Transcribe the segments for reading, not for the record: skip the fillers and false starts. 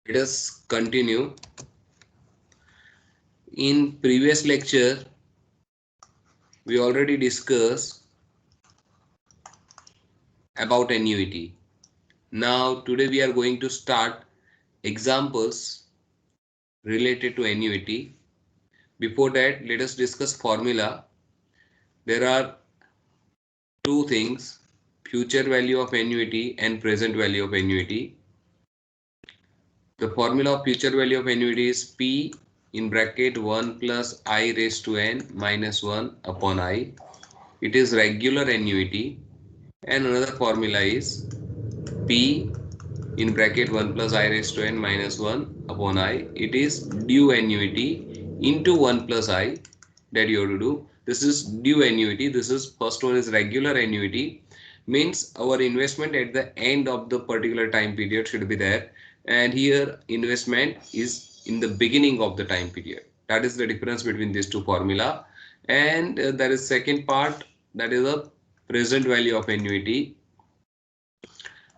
Let us continue. In previous lecture, we already discussed about annuity. Now, today we are going to start examples related to annuity. Before that, let us discuss formula. There are two things, future value of annuity and present value of annuity. The formula of future value of annuity is P in bracket 1 plus I raised to n minus 1 upon I. It is regular annuity, and another formula is P in bracket 1 plus I raised to n minus 1 upon I. It is due annuity into 1 plus I that you have to do. This is due annuity. This is first one is regular annuity, means our investment at the end of the particular time period should be there, and here investment is in the beginning of the time period. That is the difference between these two formula. And there is second part, that is the present value of annuity.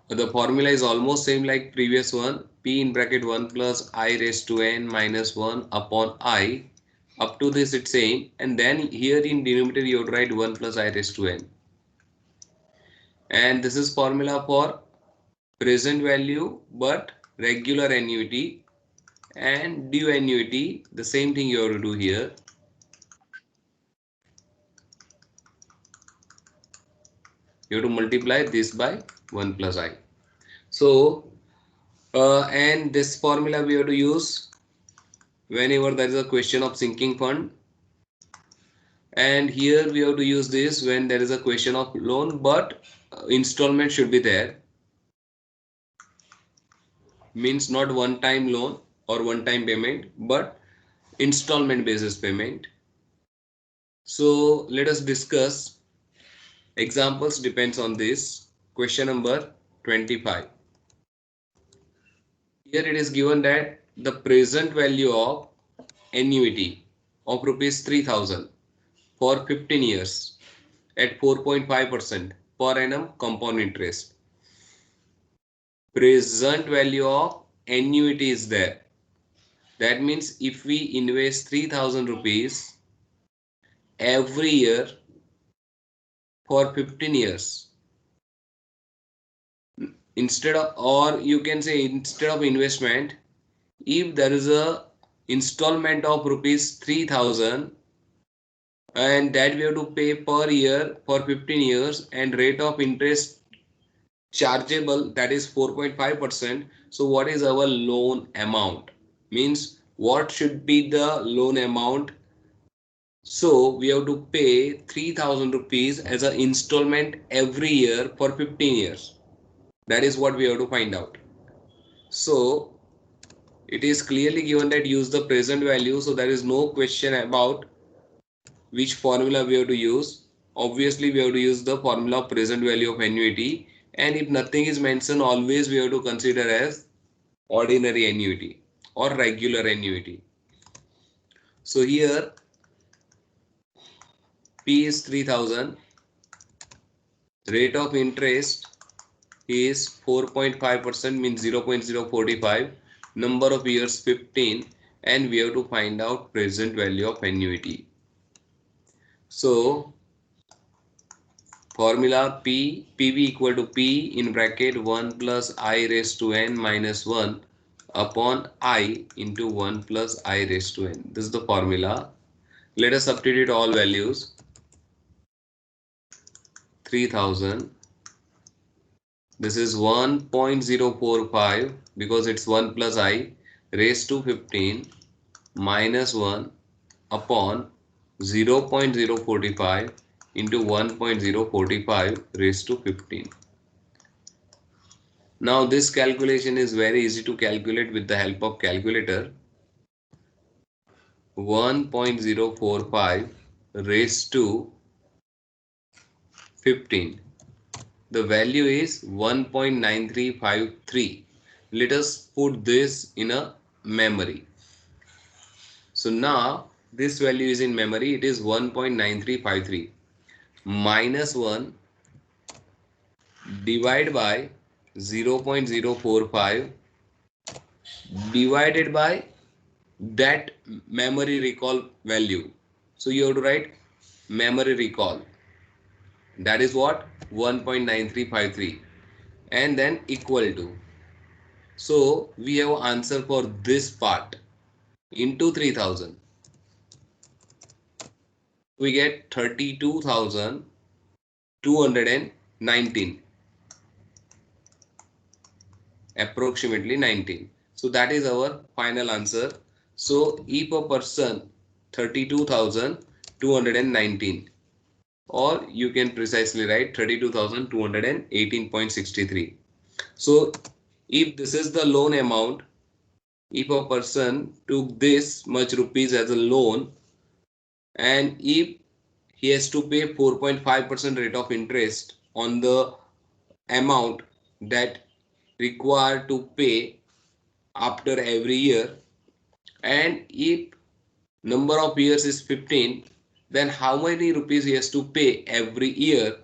The formula is almost same like previous one. P in bracket 1 plus I raised to n minus 1 upon I. Up to this it's same, and then here in denominator you would write 1 plus I raised to n. And this is formula for present value but regular annuity, and due annuity. The same thing you have to do here. You have to multiply this by 1 plus I. So and this formula we have to use whenever there is a question of sinking fund, and here we have to use this when there is a question of loan but installment should be there, means not one time loan or one time payment but installment basis payment. So let us discuss examples depends on this. Question number 25. Here it is given that the present value of annuity of rupees 3000 for 15 years at 4.5% per annum compound interest. Present value of annuity is there. That means if we invest 3000 rupees every year for 15 years, instead of, or you can say instead of investment, if there is a installment of rupees 3000 and that we have to pay per year for 15 years, and rate of interest chargeable, that is 4.5%. So what is our loan amount, means what should be the loan amount? So we have to pay 3000 rupees as an installment every year for 15 years. That is what we have to find out. So it is clearly given that use the present value, so there is no question about which formula we have to use. Obviously we have to use the formula of present value of annuity, and if nothing is mentioned, always we have to consider as ordinary annuity or regular annuity. So here P is 3000, rate of interest is 4.5%, means 0.045, number of years 15, and we have to find out present value of annuity. So formula PV equal to P in bracket 1 plus I raised to n minus 1 upon I into 1 plus I raised to n. This is the formula. Let us substitute all values. 3000. This is 1.045 because it's 1 plus I raised to 15 minus 1 upon 0.045 into 1.045 raised to 15. Now this calculation is very easy to calculate with the help of calculator. 1.045 raised to 15. The value is 1.9353. Let us put this in a memory. So now this value is in memory. It is 1.9353 minus 1 divided by 0.045 divided by that memory recall value. So you have to write memory recall, that is what 1.9353, and then equal to. So we have answer for this part into 3000. We get 32,219, approximately 19. So that is our final answer. So E per person 32,219, or you can precisely write 32,218.63. So if this is the loan amount, if a person took this much rupees as a loan, and if he has to pay 4.5% rate of interest on the amount that required to pay after every year, and if number of years is 15, then how many rupees he has to pay every year?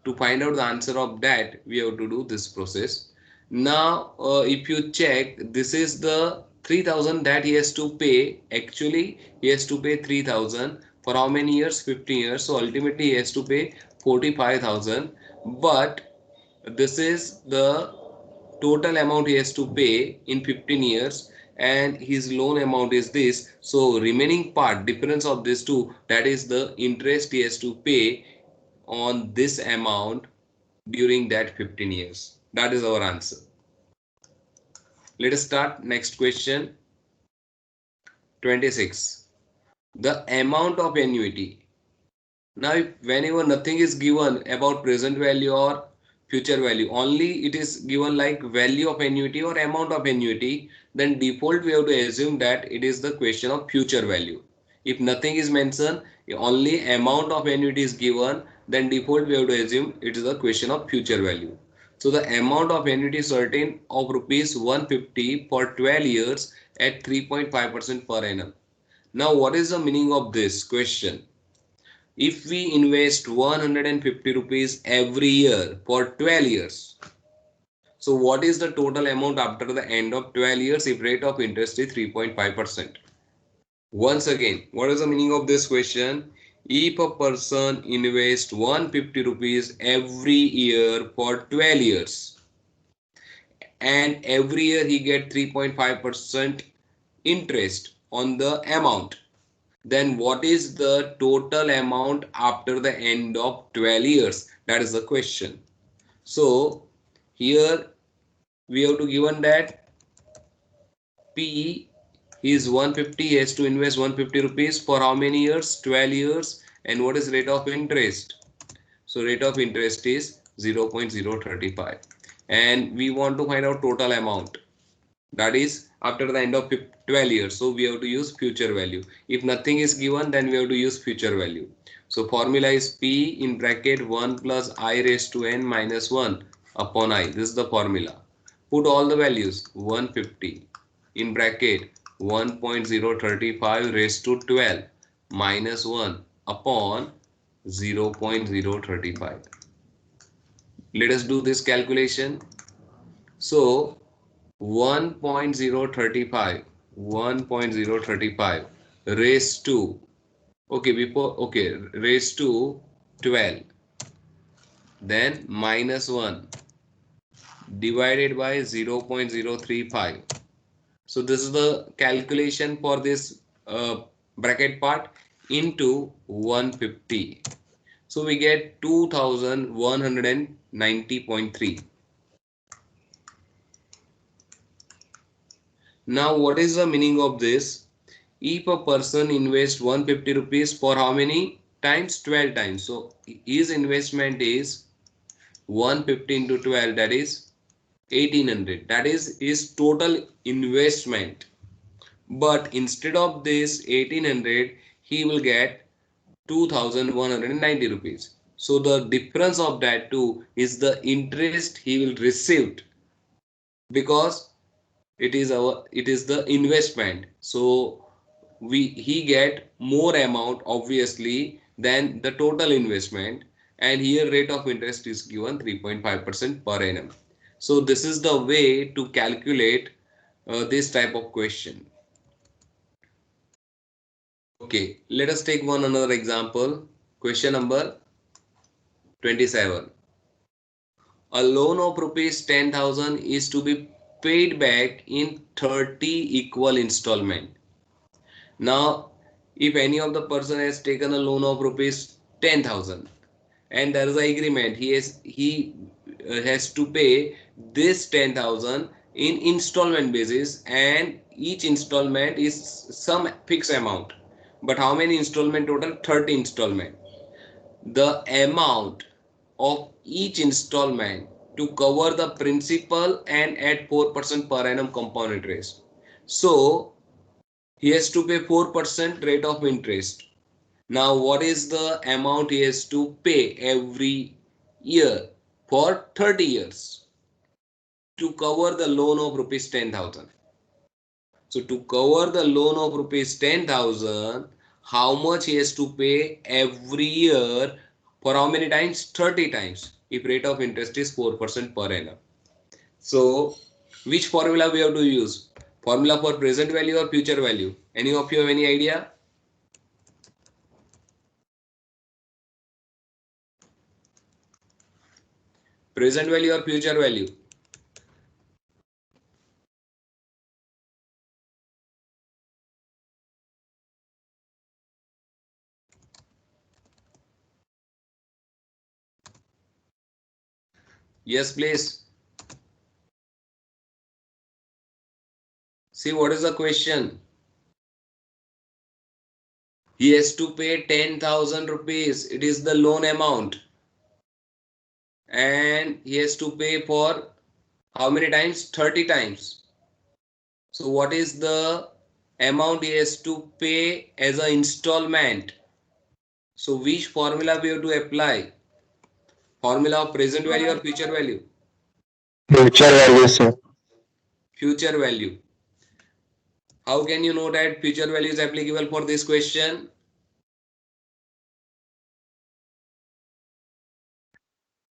To find out the answer of that, we have to do this process. Now if you check, this is the 3000 that he has to pay. Actually he has to pay 3000 for how many years? 15 years. So ultimately he has to pay 45,000, but this is the total amount he has to pay in 15 years, and his loan amount is this. So remaining part, difference of these two, that is the interest he has to pay on this amount during that 15 years. That is our answer. Let us start. Next question, 26. The amount of annuity. Now, if whenever nothing is given about present value or future value, only it is given like value of annuity or amount of annuity, then default we have to assume that it is the question of future value. If nothing is mentioned, only amount of annuity is given, then default we have to assume it is the question of future value. So the amount of annuity certain of rupees 150 for 12 years at 3.5% per annum. Now, what is the meaning of this question? If we invest 150 rupees every year for 12 years, so what is the total amount after the end of 12 years if rate of interest is 3.5%? Once again, what is the meaning of this question? If a person invests 150 rupees every year for 12 years, and every year he get 3.5% interest on the amount, then what is the total amount after the end of 12 years? That is the question. So here we have to given that P is 150, he has to invest 150 rupees for how many years? 12 years. And what is rate of interest? So rate of interest is 0.035, and we want to find out total amount, that is after the end of 12 years. So we have to use future value. If nothing is given, then we have to use future value. So formula is P in bracket 1 plus I raised to n minus 1 upon I. This is the formula. Put all the values. 150 in bracket 1.035 raised to 12 minus 1 upon 0.035. Let us do this calculation. So 1.035 raised to, okay, before, okay, raised to 12, then minus 1 divided by 0.035. So this is the calculation for this bracket part into 150. So we get 2190.3. Now what is the meaning of this? If a person invests 150 rupees for how many times? 12 times. So his investment is 150 into 12, that is 1800. That is his total investment. But instead of this 1800, he will get 2190 rupees. So the difference of that two is the interest he will receive, because it is the investment. So he get more amount obviously than the total investment, and here rate of interest is given 3.5% per annum. So this is the way to calculate this type of question. Okay, let us take one another example. Question number 27. A loan of rupees 10,000 is to be paid back in 30 equal installment. Now, if any of the person has taken a loan of rupees 10,000 and there is an agreement, he has to pay this 10,000 in installment basis, and each installment is some fixed amount. But how many installment total? 30 installment. The amount of each installment to cover the principal and at 4% per annum compound interest. So he has to pay 4% rate of interest. Now what is the amount he has to pay every year for 30 years to cover the loan of rupees 10,000? So to cover the loan of rupees 10,000, how much he has to pay every year for how many times? 30 times. If rate of interest is 4% per annum. So which formula we have to use? Formula for present value or future value? Any of you have any idea? Present value or future value? Yes, please. See, what is the question? He has to pay 10,000 rupees. It is the loan amount. And he has to pay for how many times? 30 times. So what is the amount he has to pay as an installment? So which formula we have to apply? Formula of present value or future value? Future value, sir. Future value. How can you know that future value is applicable for this question?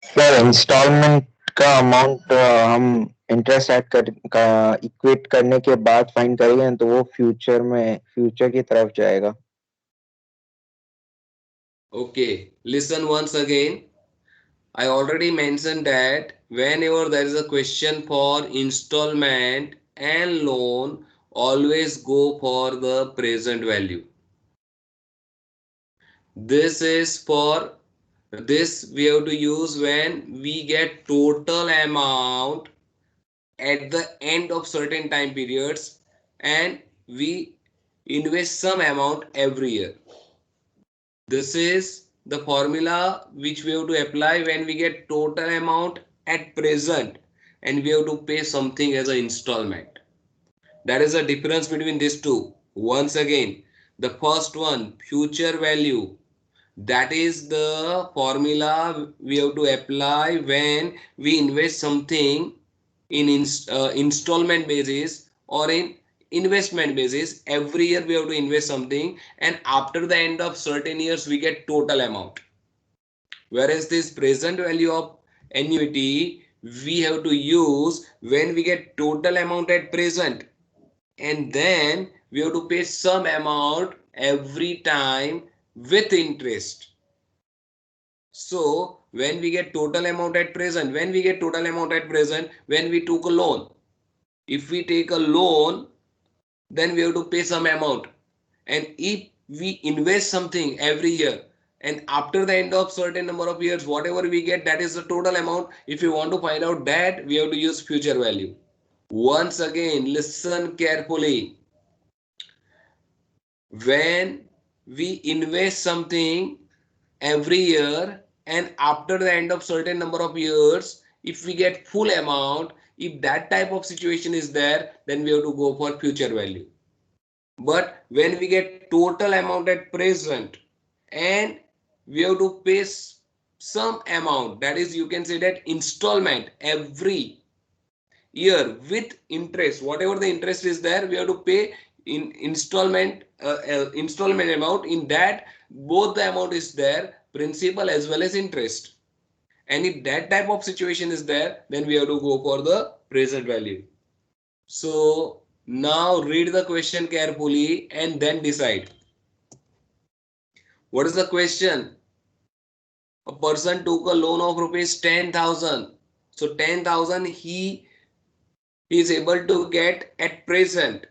Sir installment का amount हम interest add कर का equate करने के बाद find करेंगे तो वो फ्यूचर की तरफ जाएगा. Okay, listen once again. I already mentioned that whenever there is a question for installment and loan, always go for the present value. This is for this we have to use when we get total amount at the end of certain time periods and we invest some amount every year. This is the formula which we have to apply when we get total amount at present and we have to pay something as an installment. That is the difference between these two. Once again, the first one, future value, that is the formula we have to apply when we invest something in installment basis or in investment basis. Every year we have to invest something and after the end of certain years we get total amount. Whereas this present value of annuity we have to use when we get total amount at present and then we have to pay some amount every time with interest. So when we get total amount at present, when we took a loan, if we take a loan, then we have to pay some amount. And if we invest something every year, and after the end of certain number of years, whatever we get, that is the total amount. If you want to find out that, we have to use future value. Once again, listen carefully. When we invest something every year and after the end of certain number of years, if we get full amount, if that type of situation is there, then we have to go for future value. But when we get total amount at present and we have to pay some amount, that is you can say that installment every year with interest, whatever the interest is there, we have to pay in installment amount. In that both the amount is there, principal as well as interest. And if that type of situation is there, then we have to go for the present value. So Now read the question carefully and then decide. What is the question? A person took a loan of rupees 10,000. So 10,000 he is able to get at present,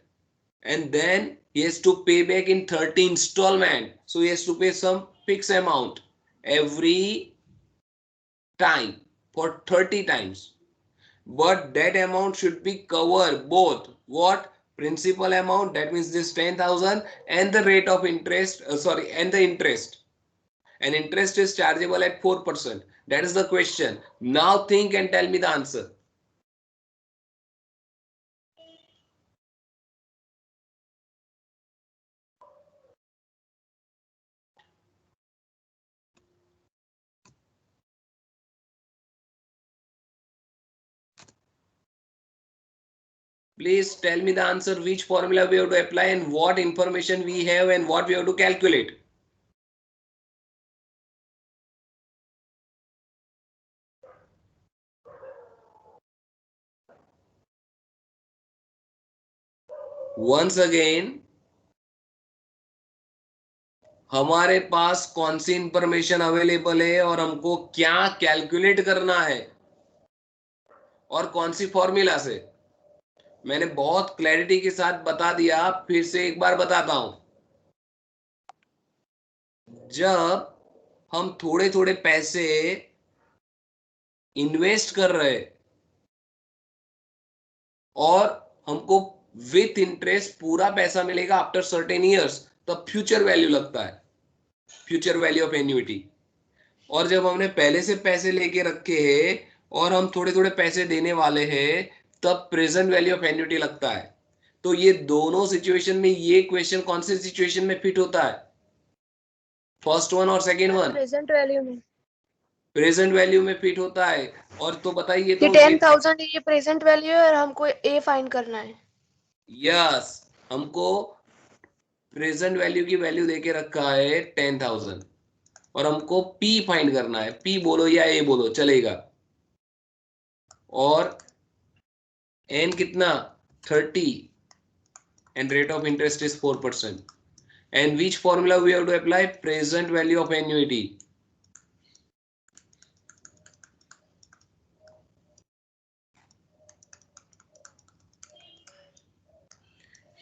and then he has to pay back in 30 installment. So he has to pay some fixed amount every time for 30 times. But that amount should be covered both what principal amount, that means this 10,000, and the rate of interest, and the interest. And interest is chargeable at 4%. That is the question. Now think and tell me the answer. Please tell me the answer, which formula we have to apply and what information we have and what we have to calculate. Once again, हमारे पास कौन सी information available है और हमको क्या calculate करना है और कौन सी फॉर्मूला से। मैंने बहुत क्लैरिटी के साथ बता दिया, फिर से एक बार बताता हूं। जब हम थोड़े थोड़े पैसे इन्वेस्ट कर रहे और हमको विथ इंटरेस्ट पूरा पैसा मिलेगा आफ्टर सर्टेन इयर्स, तब फ्यूचर वैल्यू लगता है, फ्यूचर वैल्यू ऑफ एन्युइटी। और जब हमने पहले से पैसे लेके रखे हैं और हम थोड़े थोड़े पैसे देने वाले हैं, तब प्रेजेंट वैल्यू ऑफ एन्युइटी लगता है। तो ये दोनों सिचुएशन में ये क्वेश्चन कौन से सिचुएशन में फिट होता है? फर्स्ट वन और सेकेंड वन? प्रेजेंट वैल्यू में। प्रेजेंट वैल्यू में फिट होता है। और तो बताइए, तो 10,000 ये प्रेजेंट वैल्यू है और हमको ए फाइंड करना है। यस, हमको प्रेजेंट वैल्यू की वैल्यू देके रखा है 10,000 और हमको पी फाइंड करना है। पी बोलो या ए बोलो चलेगा। और एन कितना? 30 and rate of interest is 4%. And which formula we have to apply? Present value of annuity.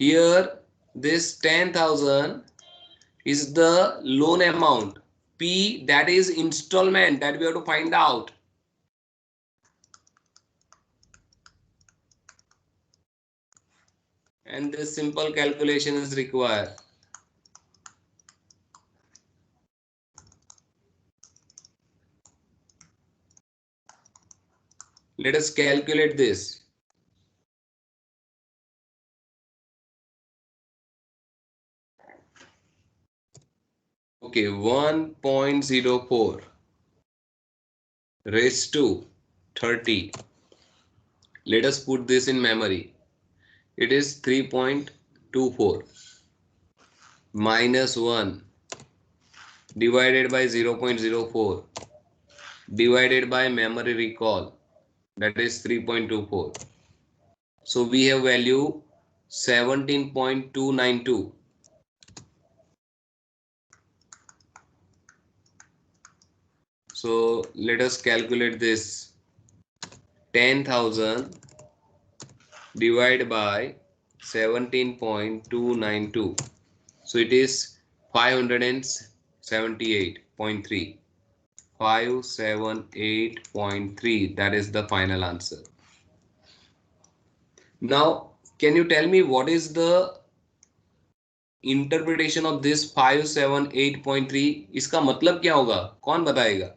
Here this 10,000 is the loan amount. P, that is installment, that we have to find out. And this simple calculation is required. Let us calculate this. Okay, 1.04 raised to 30. Let us put this in memory. It is 3.24 minus 1 divided by 0.04 divided by memory recall, that is 3.24. So we have value 17.292. So let us calculate this. 10,000 divided by 17.292. So it is 578.3. 578.3. That is the final answer. Now, can you tell me what is the interpretation of this 578.3? इसका मतलब क्या होगा? कौन बताएगा?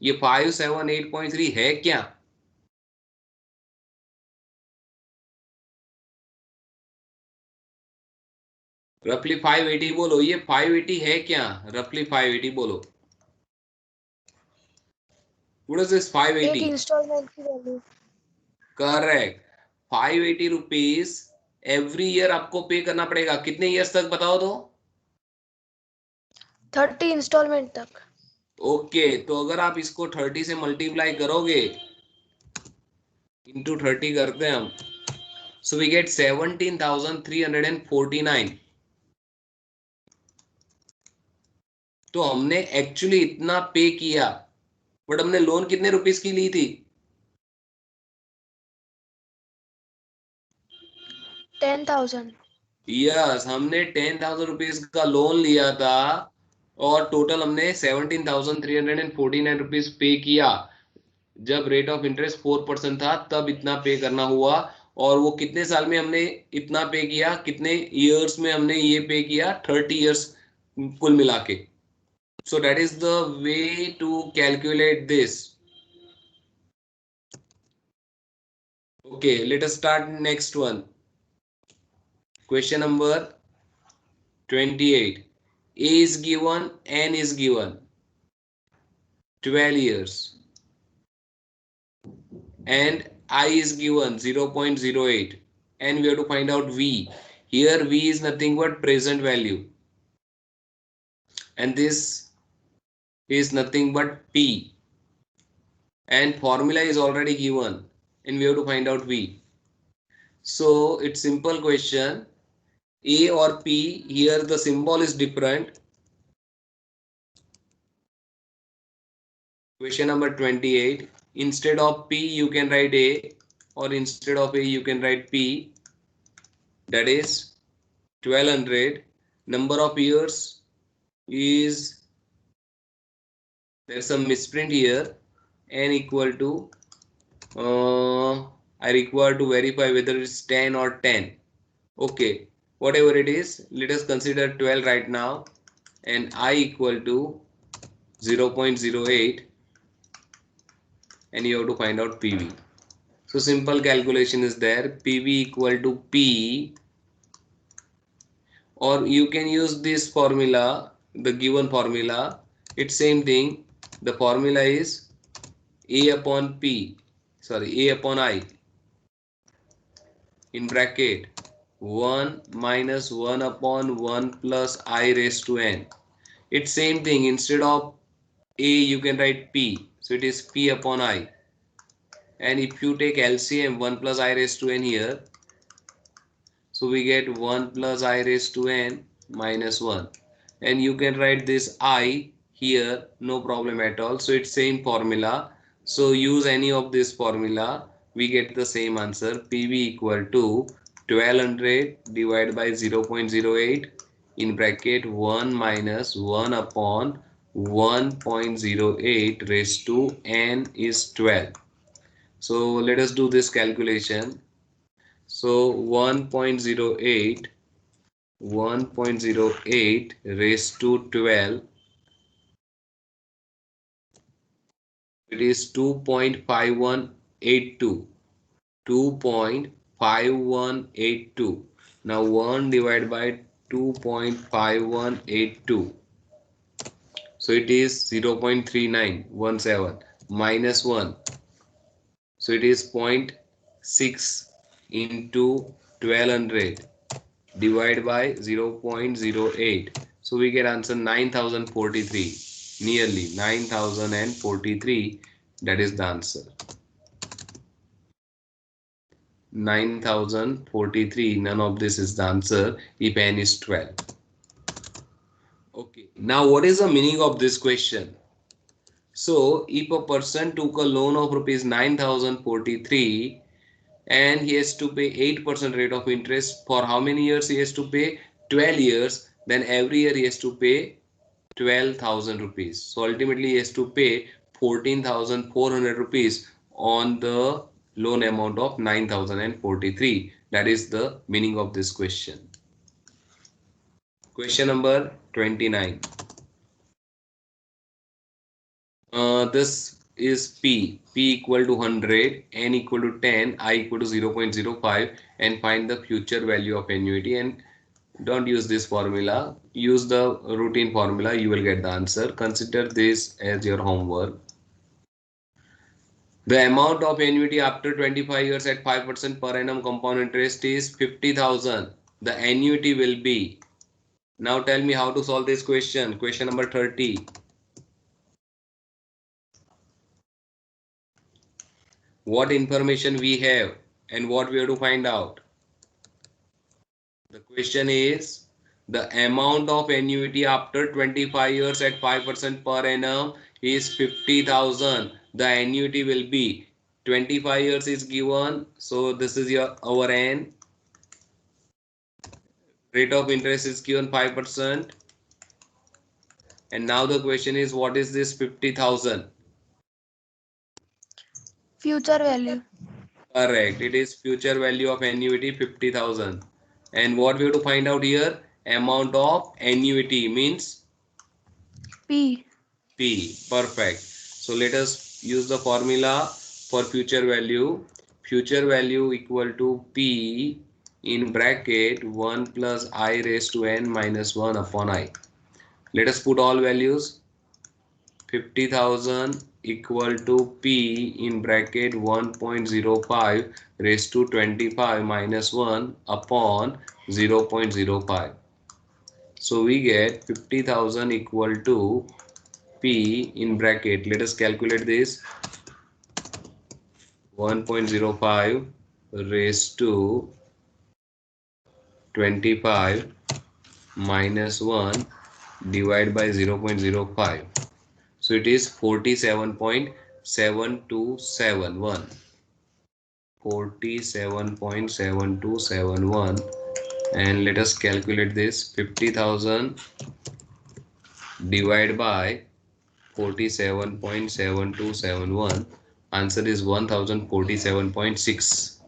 ये 578.3 है क्या? रफली 580 बोलो। ये 580 है क्या? रफली 580 बोलो। What is this 580? एक इंस्टॉलमेंट की value. Correct. 580 rupees every year आपको पे करना पड़ेगा। कितने ईयर्स तक बताओ तो? 30 इंस्टॉलमेंट तक। ओके, तो अगर आप इसको 30 से मल्टीप्लाई करोगे, इंटू 30 करते हैं हम, So we get 17,349. तो हमने एक्चुअली इतना पे किया, बट हमने लोन कितने रुपीस की ली थी? 10,000. यस, हमने 10,000 रुपीज का लोन लिया था और टोटल हमने 17,349 रुपीज पे किया। जब रेट ऑफ इंटरेस्ट 4% था तब इतना पे करना हुआ। और वो कितने साल में हमने इतना पे किया, कितने ईयर्स में हमने ये पे किया? 30 ईयर्स कुल मिला के। So that is the way to calculate this. Okay, let us start next one. Question number 28. A is given, N is given 12 years and I is given 0.08 and we have to find out V. Here V is nothing but present value and this is nothing but P, and formula is already given and we have to find out V. So it's simple question. A or P, here the symbol is different. Question number 28. Instead of P you can write A, or instead of A you can write P. That is 1200. Number of years is, there's some misprint here, N equal to I require to verify whether it's 10 or 10. Okay, whatever it is, let us consider 12 right now, and I equal to 0.08, and you have to find out PV. So simple calculation is there. PV equal to P, or you can use this formula, the given formula. It's same thing. The formula is A upon P, sorry, A upon I in bracket 1 minus 1 upon 1 plus I raised to n. It's same thing. Instead of A you can write P. So it is P upon I. And if you take LCM 1 plus I raised to n here, so we get 1 plus I raised to n minus 1. And you can write this I here, no problem at all. So it's same formula. So use any of this formula. We get the same answer. PV equal to 1200 divided by 0.08 in bracket 1 minus 1 upon 1.08 raised to n is 12. So let us do this calculation. So 1.08 raised to 12, it is 2.5182. 2.5182. Now 1 divided by 2.5182. So it is 0.3917 minus 1. So it is 0.6 into 1200 divided by 0.08. So we get answer 9043. Nearly 9043. That is the answer. 9043. None of this is the answer if n is 12. Okay. Now what is the meaning of this question? So if a person took a loan of rupees 9043 and he has to pay 8% rate of interest, for how many years he has to pay? 12 years. Then every year he has to pay 12,000 rupees. So ultimately he has to pay 14,400 rupees on the loan amount of 9,043. That is the meaning of this question. Question number 29. This is P equal to 100, N equal to 10, I equal to 0.05, and find the future value of annuity. And don't use this formula, use the routine formula, you will get the answer. Consider this as your homework. The amount of annuity after 25 years at 5% per annum compound interest is 50,000. The annuity will be. Now tell me how to solve this question. Question number 30. What information we have and what we have to find out. The question is the amount of annuity after 25 years at 5% per annum is 50,000. The annuity will be 25 years is given. So this is your our N. Rate of interest is given 5%. And now the question is what is this 50,000? Future value. Correct. It is future value of annuity 50,000. And what we have to find out here? Amount of annuity means P. P. Perfect. So let us use the formula for future value. Future value equal to P in bracket 1 plus I raised to n minus 1 upon I. Let us put all values. 50,000 equal to P in bracket 1.05 raised to 25 minus 1 upon 0.05. So we get 50,000 equal to P in bracket. Let us calculate this. 1.05 raised to 25 minus 1 divided by 0.05. So it is 47.7271. 47.7271. And let us calculate this. 50,000 divided by 47.7271. Answer is 1047.6.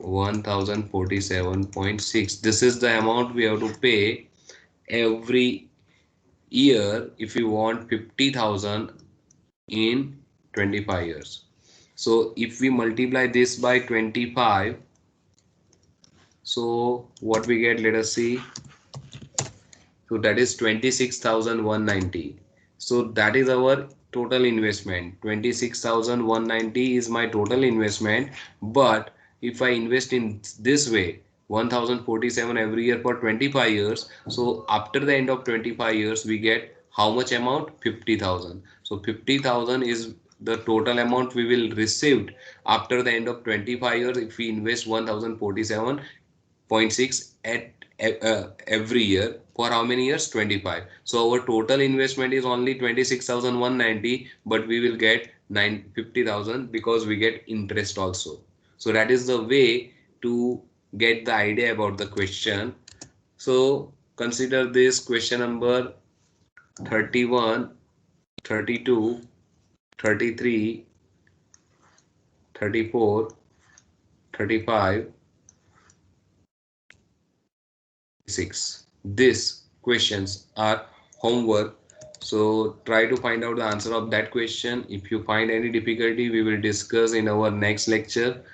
1047.6. This is the amount we have to pay every year if we want 50,000 in 25 years. So if we multiply this by 25, so what we get, let us see. So that is 26,190. So that is our total investment. 26,190 is my total investment. But if I invest in this way, 1047 every year for 25 years. So after the end of 25 years, we get how much amount? 50,000. So 50,000 is the total amount we will receive after the end of 25 years if we invest 1047.6 at every year for how many years? 25. So our total investment is only 26,190, but we will get 50,000 because we get interest also. So that is the way to get the idea about the question. So consider this question number 31, 32, 33, 34, 35, 6. These questions are homework. So try to find out the answer of that question. If you find any difficulty, we will discuss in our next lecture.